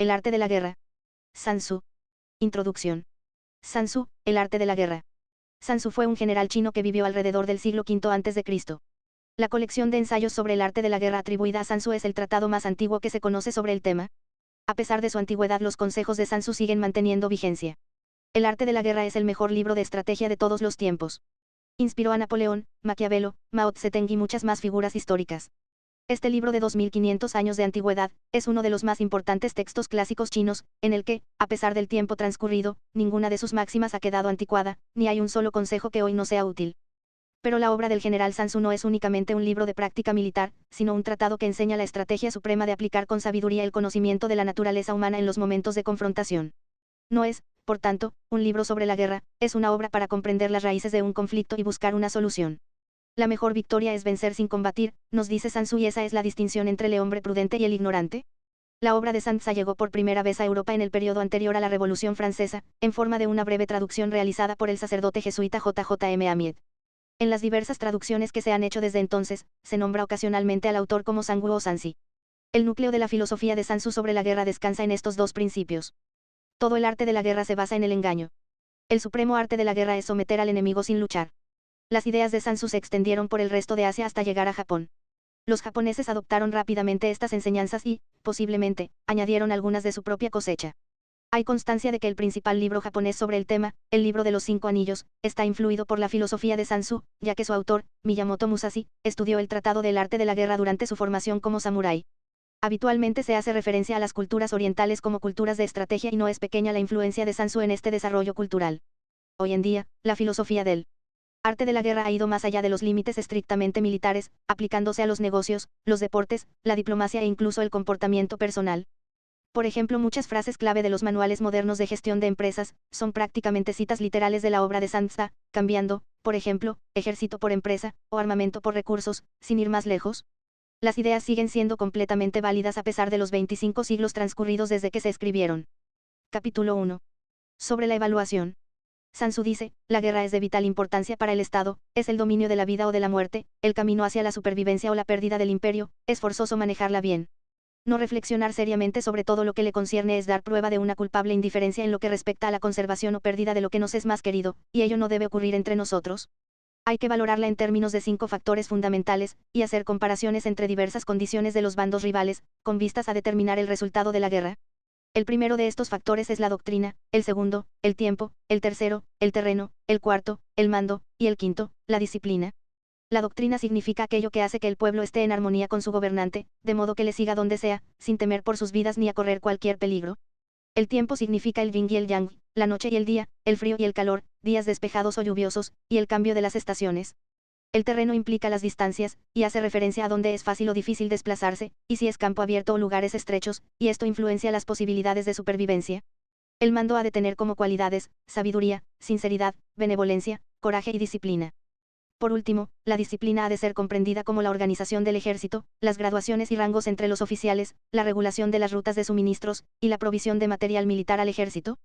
El arte de la guerra. Sun Tzu. Introducción. Sun Tzu, el arte de la guerra. Sun Tzu fue un general chino que vivió alrededor del siglo V a.C. La colección de ensayos sobre el arte de la guerra atribuida a Sun Tzu es el tratado más antiguo que se conoce sobre el tema. A pesar de su antigüedad, los consejos de Sun Tzu siguen manteniendo vigencia. El arte de la guerra es el mejor libro de estrategia de todos los tiempos. Inspiró a Napoleón, Maquiavelo, Mao Zedong y muchas más figuras históricas. Este libro de 2500 años de antigüedad, es uno de los más importantes textos clásicos chinos, en el que, a pesar del tiempo transcurrido, ninguna de sus máximas ha quedado anticuada, ni hay un solo consejo que hoy no sea útil. Pero la obra del general Sun Tzu no es únicamente un libro de práctica militar, sino un tratado que enseña la estrategia suprema de aplicar con sabiduría el conocimiento de la naturaleza humana en los momentos de confrontación. No es, por tanto, un libro sobre la guerra, es una obra para comprender las raíces de un conflicto y buscar una solución. La mejor victoria es vencer sin combatir, nos dice Sun Tzu, y esa es la distinción entre el hombre prudente y el ignorante. La obra de Sun Tzu llegó por primera vez a Europa en el periodo anterior a la Revolución Francesa, en forma de una breve traducción realizada por el sacerdote jesuita J.J.M. Amiet. En las diversas traducciones que se han hecho desde entonces, se nombra ocasionalmente al autor como Sun Wu o Sun Tzu. El núcleo de la filosofía de Sun Tzu sobre la guerra descansa en estos dos principios. Todo el arte de la guerra se basa en el engaño. El supremo arte de la guerra es someter al enemigo sin luchar. Las ideas de Sun Tzu se extendieron por el resto de Asia hasta llegar a Japón. Los japoneses adoptaron rápidamente estas enseñanzas y, posiblemente, añadieron algunas de su propia cosecha. Hay constancia de que el principal libro japonés sobre el tema, el libro de los 5 anillos, está influido por la filosofía de Sun Tzu, ya que su autor, Miyamoto Musashi, estudió el tratado del arte de la guerra durante su formación como samurái. Habitualmente se hace referencia a las culturas orientales como culturas de estrategia y no es pequeña la influencia de Sun Tzu en este desarrollo cultural. Hoy en día, la filosofía del arte de la guerra ha ido más allá de los límites estrictamente militares, aplicándose a los negocios, los deportes, la diplomacia e incluso el comportamiento personal. Por ejemplo, muchas frases clave de los manuales modernos de gestión de empresas son prácticamente citas literales de la obra de Sun Tzu, cambiando, por ejemplo, ejército por empresa, o armamento por recursos, sin ir más lejos. Las ideas siguen siendo completamente válidas a pesar de los 25 siglos transcurridos desde que se escribieron. Capítulo 1. Sobre la evaluación. Sun Tzu dice, la guerra es de vital importancia para el Estado, es el dominio de la vida o de la muerte, el camino hacia la supervivencia o la pérdida del imperio, es forzoso manejarla bien. No reflexionar seriamente sobre todo lo que le concierne es dar prueba de una culpable indiferencia en lo que respecta a la conservación o pérdida de lo que nos es más querido, y ello no debe ocurrir entre nosotros. Hay que valorarla en términos de 5 factores fundamentales, y hacer comparaciones entre diversas condiciones de los bandos rivales, con vistas a determinar el resultado de la guerra. El primero de estos factores es la doctrina, el segundo, el tiempo, el tercero, el terreno, el cuarto, el mando, y el quinto, la disciplina. La doctrina significa aquello que hace que el pueblo esté en armonía con su gobernante, de modo que le siga donde sea, sin temer por sus vidas ni a correr cualquier peligro. El tiempo significa el yin y el yang, la noche y el día, el frío y el calor, días despejados o lluviosos, y el cambio de las estaciones. El terreno implica las distancias, y hace referencia a dónde es fácil o difícil desplazarse, y si es campo abierto o lugares estrechos, y esto influencia las posibilidades de supervivencia. El mando ha de tener como cualidades, sabiduría, sinceridad, benevolencia, coraje y disciplina. Por último, la disciplina ha de ser comprendida como la organización del ejército, las graduaciones y rangos entre los oficiales, la regulación de las rutas de suministros, y la provisión de material militar al ejército.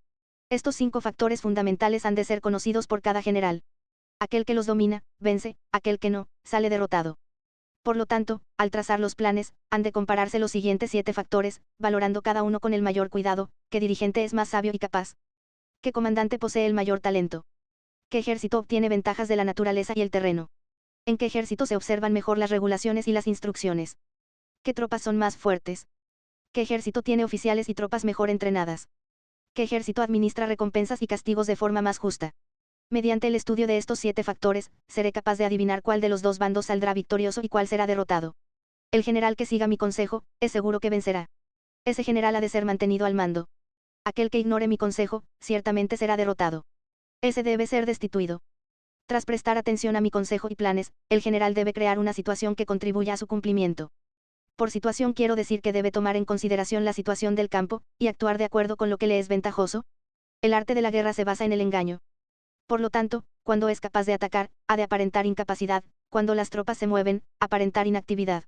Estos 5 factores fundamentales han de ser conocidos por cada general. Aquel que los domina, vence, aquel que no, sale derrotado. Por lo tanto, al trazar los planes, han de compararse los siguientes 7 factores, valorando cada uno con el mayor cuidado: ¿qué dirigente es más sabio y capaz? ¿Qué comandante posee el mayor talento? ¿Qué ejército obtiene ventajas de la naturaleza y el terreno? ¿En qué ejército se observan mejor las regulaciones y las instrucciones? ¿Qué tropas son más fuertes? ¿Qué ejército tiene oficiales y tropas mejor entrenadas? ¿Qué ejército administra recompensas y castigos de forma más justa? Mediante el estudio de estos 7 factores, seré capaz de adivinar cuál de los dos bandos saldrá victorioso y cuál será derrotado. El general que siga mi consejo, es seguro que vencerá. Ese general ha de ser mantenido al mando. Aquel que ignore mi consejo, ciertamente será derrotado. Ese debe ser destituido. Tras prestar atención a mi consejo y planes, el general debe crear una situación que contribuya a su cumplimiento. Por situación quiero decir que debe tomar en consideración la situación del campo, y actuar de acuerdo con lo que le es ventajoso. El arte de la guerra se basa en el engaño. Por lo tanto, cuando es capaz de atacar, ha de aparentar incapacidad; cuando las tropas se mueven, aparentar inactividad.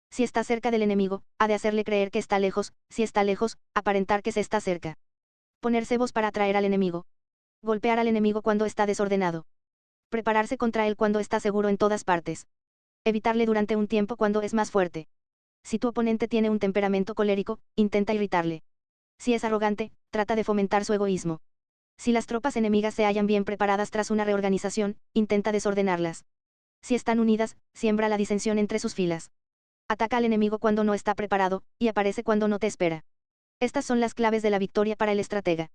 Si está cerca del enemigo, ha de hacerle creer que está lejos; si está lejos, aparentar que se está cerca. Poner cebos para atraer al enemigo. Golpear al enemigo cuando está desordenado. Prepararse contra él cuando está seguro en todas partes. Evitarle durante un tiempo cuando es más fuerte. Si tu oponente tiene un temperamento colérico, intenta irritarle. Si es arrogante, trata de fomentar su egoísmo. Si las tropas enemigas se hallan bien preparadas tras una reorganización, intenta desordenarlas. Si están unidas, siembra la disensión entre sus filas. Ataca al enemigo cuando no está preparado, y aparece cuando no te espera. Estas son las claves de la victoria para el estratega.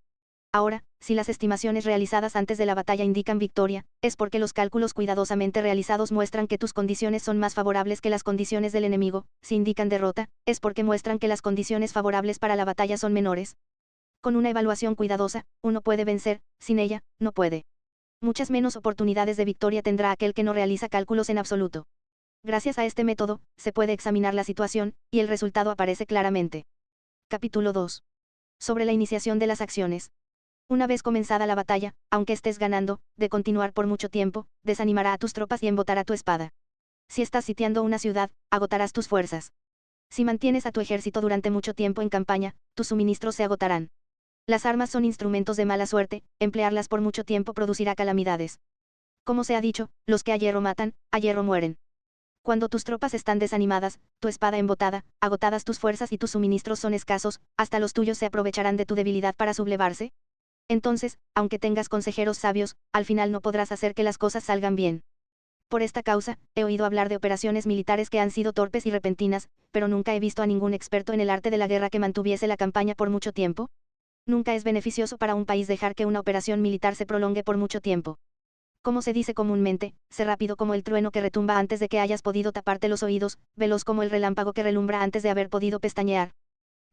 Ahora, si las estimaciones realizadas antes de la batalla indican victoria, es porque los cálculos cuidadosamente realizados muestran que tus condiciones son más favorables que las condiciones del enemigo. Si indican derrota, es porque muestran que las condiciones favorables para la batalla son menores. Con una evaluación cuidadosa, uno puede vencer, sin ella, no puede. Muchas menos oportunidades de victoria tendrá aquel que no realiza cálculos en absoluto. Gracias a este método, se puede examinar la situación, y el resultado aparece claramente. Capítulo 2. Sobre la iniciación de las acciones. Una vez comenzada la batalla, aunque estés ganando, de continuar por mucho tiempo, desanimará a tus tropas y embotará tu espada. Si estás sitiando una ciudad, agotarás tus fuerzas. Si mantienes a tu ejército durante mucho tiempo en campaña, tus suministros se agotarán. Las armas son instrumentos de mala suerte, emplearlas por mucho tiempo producirá calamidades. Como se ha dicho, los que a hierro matan, a hierro mueren. Cuando tus tropas están desanimadas, tu espada embotada, agotadas tus fuerzas y tus suministros son escasos, hasta los tuyos se aprovecharán de tu debilidad para sublevarse. Entonces, aunque tengas consejeros sabios, al final no podrás hacer que las cosas salgan bien. Por esta causa, he oído hablar de operaciones militares que han sido torpes y repentinas, pero nunca he visto a ningún experto en el arte de la guerra que mantuviese la campaña por mucho tiempo. Nunca es beneficioso para un país dejar que una operación militar se prolongue por mucho tiempo. Como se dice comúnmente, sé rápido como el trueno que retumba antes de que hayas podido taparte los oídos, veloz como el relámpago que relumbra antes de haber podido pestañear.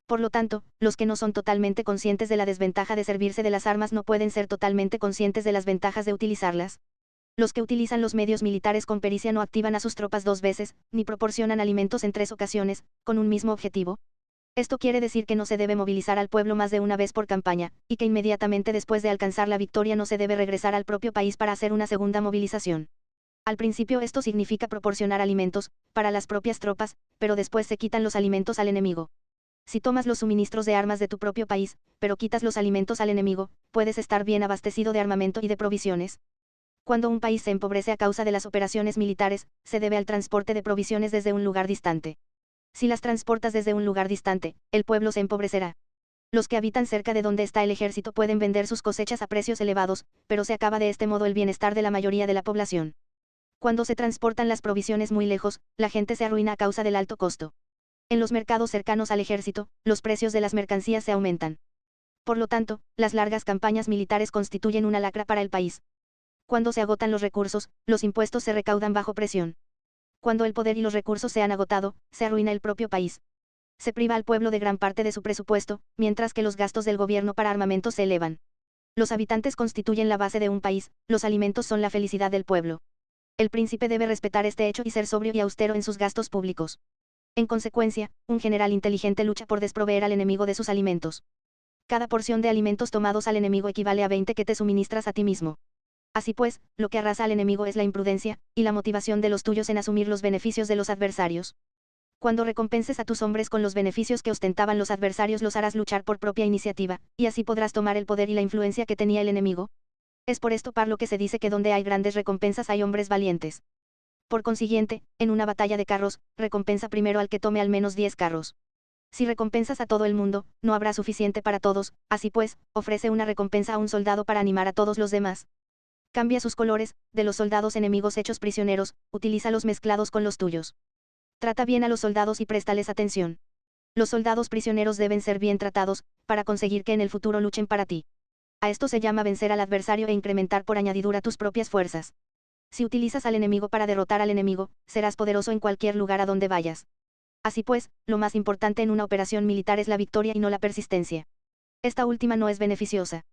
Por lo tanto, los que no son totalmente conscientes de la desventaja de servirse de las armas no pueden ser totalmente conscientes de las ventajas de utilizarlas. Los que utilizan los medios militares con pericia no activan a sus tropas 2 veces, ni proporcionan alimentos en 3 ocasiones, con un mismo objetivo. Esto quiere decir que no se debe movilizar al pueblo más de una vez por campaña, y que inmediatamente después de alcanzar la victoria no se debe regresar al propio país para hacer una segunda movilización. Al principio esto significa proporcionar alimentos, para las propias tropas, pero después se quitan los alimentos al enemigo. Si tomas los suministros de armas de tu propio país, pero quitas los alimentos al enemigo, puedes estar bien abastecido de armamento y de provisiones. Cuando un país se empobrece a causa de las operaciones militares, se debe al transporte de provisiones desde un lugar distante. Si las transportas desde un lugar distante, el pueblo se empobrecerá. Los que habitan cerca de donde está el ejército pueden vender sus cosechas a precios elevados, pero se acaba de este modo el bienestar de la mayoría de la población. Cuando se transportan las provisiones muy lejos, la gente se arruina a causa del alto costo. En los mercados cercanos al ejército, los precios de las mercancías se aumentan. Por lo tanto, las largas campañas militares constituyen una lacra para el país. Cuando se agotan los recursos, los impuestos se recaudan bajo presión. Cuando el poder y los recursos se han agotado, se arruina el propio país. Se priva al pueblo de gran parte de su presupuesto, mientras que los gastos del gobierno para armamentos se elevan. Los habitantes constituyen la base de un país, los alimentos son la felicidad del pueblo. El príncipe debe respetar este hecho y ser sobrio y austero en sus gastos públicos. En consecuencia, un general inteligente lucha por desproveer al enemigo de sus alimentos. Cada porción de alimentos tomados al enemigo equivale a 20 que te suministras a ti mismo. Así pues, lo que arrasa al enemigo es la imprudencia, y la motivación de los tuyos en asumir los beneficios de los adversarios. Cuando recompenses a tus hombres con los beneficios que ostentaban los adversarios los harás luchar por propia iniciativa, y así podrás tomar el poder y la influencia que tenía el enemigo. Es por esto por lo que se dice que donde hay grandes recompensas hay hombres valientes. Por consiguiente, en una batalla de carros, recompensa primero al que tome al menos 10 carros. Si recompensas a todo el mundo, no habrá suficiente para todos, así pues, ofrece una recompensa a un soldado para animar a todos los demás. Cambia sus colores, de los soldados enemigos hechos prisioneros, utilízalos mezclados con los tuyos. Trata bien a los soldados y préstales atención. Los soldados prisioneros deben ser bien tratados, para conseguir que en el futuro luchen para ti. A esto se llama vencer al adversario e incrementar por añadidura tus propias fuerzas. Si utilizas al enemigo para derrotar al enemigo, serás poderoso en cualquier lugar a donde vayas. Así pues, lo más importante en una operación militar es la victoria y no la persistencia. Esta última no es beneficiosa.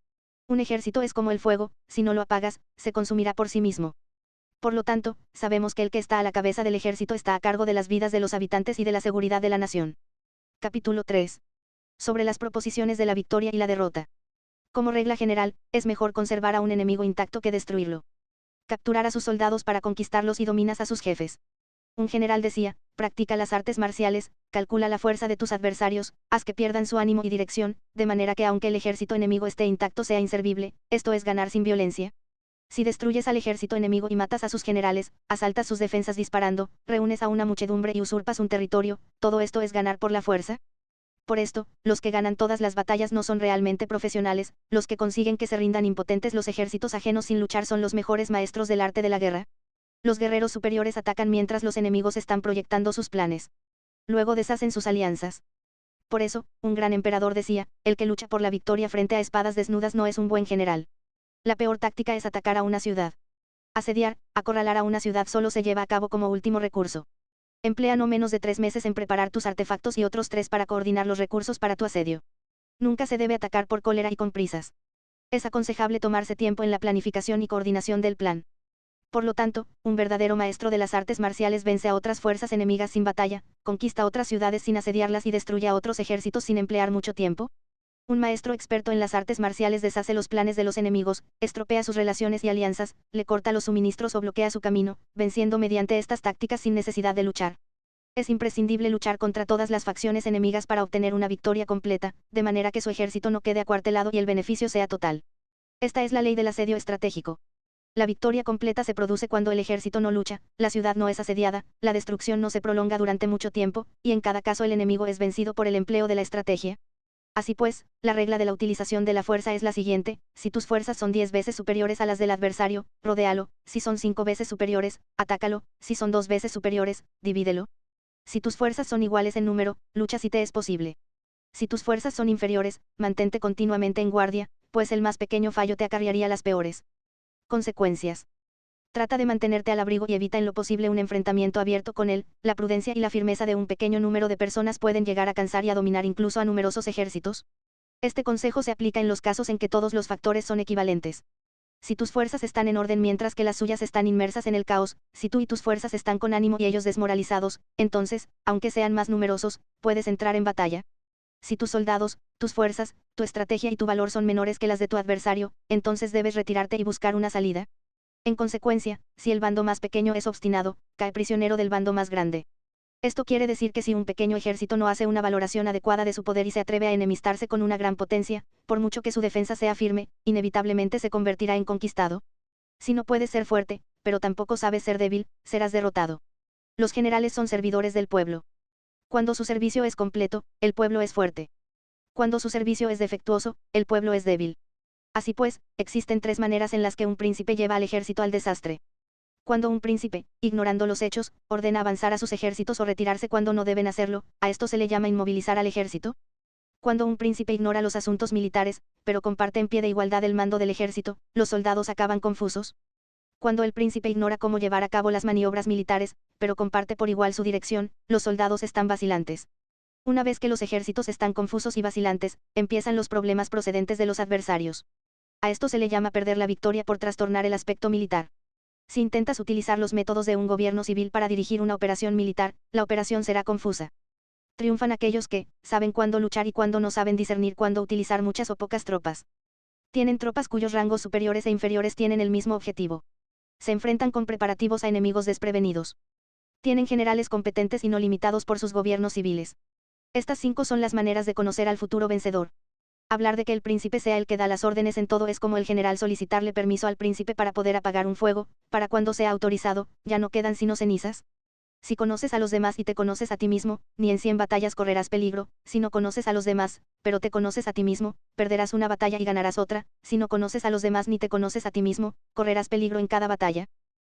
Un ejército es como el fuego, si no lo apagas, se consumirá por sí mismo. Por lo tanto, sabemos que el que está a la cabeza del ejército está a cargo de las vidas de los habitantes y de la seguridad de la nación. Capítulo 3. Sobre las proposiciones de la victoria y la derrota. Como regla general, es mejor conservar a un enemigo intacto que destruirlo. Capturar a sus soldados para conquistarlos y dominas a sus jefes. Un general decía, practica las artes marciales, calcula la fuerza de tus adversarios, haz que pierdan su ánimo y dirección, de manera que aunque el ejército enemigo esté intacto sea inservible, esto es ganar sin violencia. Si destruyes al ejército enemigo y matas a sus generales, asaltas sus defensas disparando, reúnes a una muchedumbre y usurpas un territorio, ¿todo esto es ganar por la fuerza? Por esto, los que ganan todas las batallas no son realmente profesionales, los que consiguen que se rindan impotentes los ejércitos ajenos sin luchar son los mejores maestros del arte de la guerra. Los guerreros superiores atacan mientras los enemigos están proyectando sus planes. Luego deshacen sus alianzas. Por eso, un gran emperador decía, el que lucha por la victoria frente a espadas desnudas no es un buen general. La peor táctica es atacar a una ciudad. Asediar, acorralar a una ciudad solo se lleva a cabo como último recurso. Emplea no menos de 3 meses en preparar tus artefactos y otros 3 para coordinar los recursos para tu asedio. Nunca se debe atacar por cólera y con prisas. Es aconsejable tomarse tiempo en la planificación y coordinación del plan. Por lo tanto, un verdadero maestro de las artes marciales vence a otras fuerzas enemigas sin batalla, conquista otras ciudades sin asediarlas y destruye a otros ejércitos sin emplear mucho tiempo. Un maestro experto en las artes marciales deshace los planes de los enemigos, estropea sus relaciones y alianzas, le corta los suministros o bloquea su camino, venciendo mediante estas tácticas sin necesidad de luchar. Es imprescindible luchar contra todas las facciones enemigas para obtener una victoria completa, de manera que su ejército no quede acuartelado y el beneficio sea total. Esta es la ley del asedio estratégico. La victoria completa se produce cuando el ejército no lucha, la ciudad no es asediada, la destrucción no se prolonga durante mucho tiempo, y en cada caso el enemigo es vencido por el empleo de la estrategia. Así pues, la regla de la utilización de la fuerza es la siguiente: si tus fuerzas son 10 veces superiores a las del adversario, rodéalo; si son 5 veces superiores, atácalo; si son 2 veces superiores, divídelo. Si tus fuerzas son iguales en número, lucha si te es posible. Si tus fuerzas son inferiores, mantente continuamente en guardia, pues el más pequeño fallo te acarrearía las peores consecuencias. Trata de mantenerte al abrigo y evita en lo posible un enfrentamiento abierto con él. La prudencia y la firmeza de un pequeño número de personas pueden llegar a cansar y a dominar incluso a numerosos ejércitos. Este consejo se aplica en los casos en que todos los factores son equivalentes. Si tus fuerzas están en orden mientras que las suyas están inmersas en el caos, si tú y tus fuerzas están con ánimo y ellos desmoralizados, entonces, aunque sean más numerosos, puedes entrar en batalla. Si tus soldados, tus fuerzas, tu estrategia y tu valor son menores que las de tu adversario, entonces debes retirarte y buscar una salida. En consecuencia, si el bando más pequeño es obstinado, cae prisionero del bando más grande. Esto quiere decir que si un pequeño ejército no hace una valoración adecuada de su poder y se atreve a enemistarse con una gran potencia, por mucho que su defensa sea firme, inevitablemente se convertirá en conquistado. Si no puedes ser fuerte, pero tampoco sabes ser débil, serás derrotado. Los generales son servidores del pueblo. Cuando su servicio es completo, el pueblo es fuerte. Cuando su servicio es defectuoso, el pueblo es débil. Así pues, existen 3 maneras en las que un príncipe lleva al ejército al desastre. Cuando un príncipe, ignorando los hechos, ordena avanzar a sus ejércitos o retirarse cuando no deben hacerlo, a esto se le llama inmovilizar al ejército. Cuando un príncipe ignora los asuntos militares, pero comparte en pie de igualdad el mando del ejército, los soldados acaban confusos. Cuando el príncipe ignora cómo llevar a cabo las maniobras militares, pero comparte por igual su dirección, los soldados están vacilantes. Una vez que los ejércitos están confusos y vacilantes, empiezan los problemas procedentes de los adversarios. A esto se le llama perder la victoria por trastornar el aspecto militar. Si intentas utilizar los métodos de un gobierno civil para dirigir una operación militar, la operación será confusa. Triunfan aquellos que saben cuándo luchar y cuándo no saben discernir cuándo utilizar muchas o pocas tropas. Tienen tropas cuyos rangos superiores e inferiores tienen el mismo objetivo. Se enfrentan con preparativos a enemigos desprevenidos. Tienen generales competentes y no limitados por sus gobiernos civiles. Estas 5 son las maneras de conocer al futuro vencedor. Hablar de que el príncipe sea el que da las órdenes en todo es como el general solicitarle permiso al príncipe para poder apagar un fuego; para cuando sea autorizado, ya no quedan sino cenizas. Si conoces a los demás y te conoces a ti mismo, ni en 100 batallas correrás peligro; si no conoces a los demás, pero te conoces a ti mismo, perderás una batalla y ganarás otra; si no conoces a los demás ni te conoces a ti mismo, correrás peligro en cada batalla.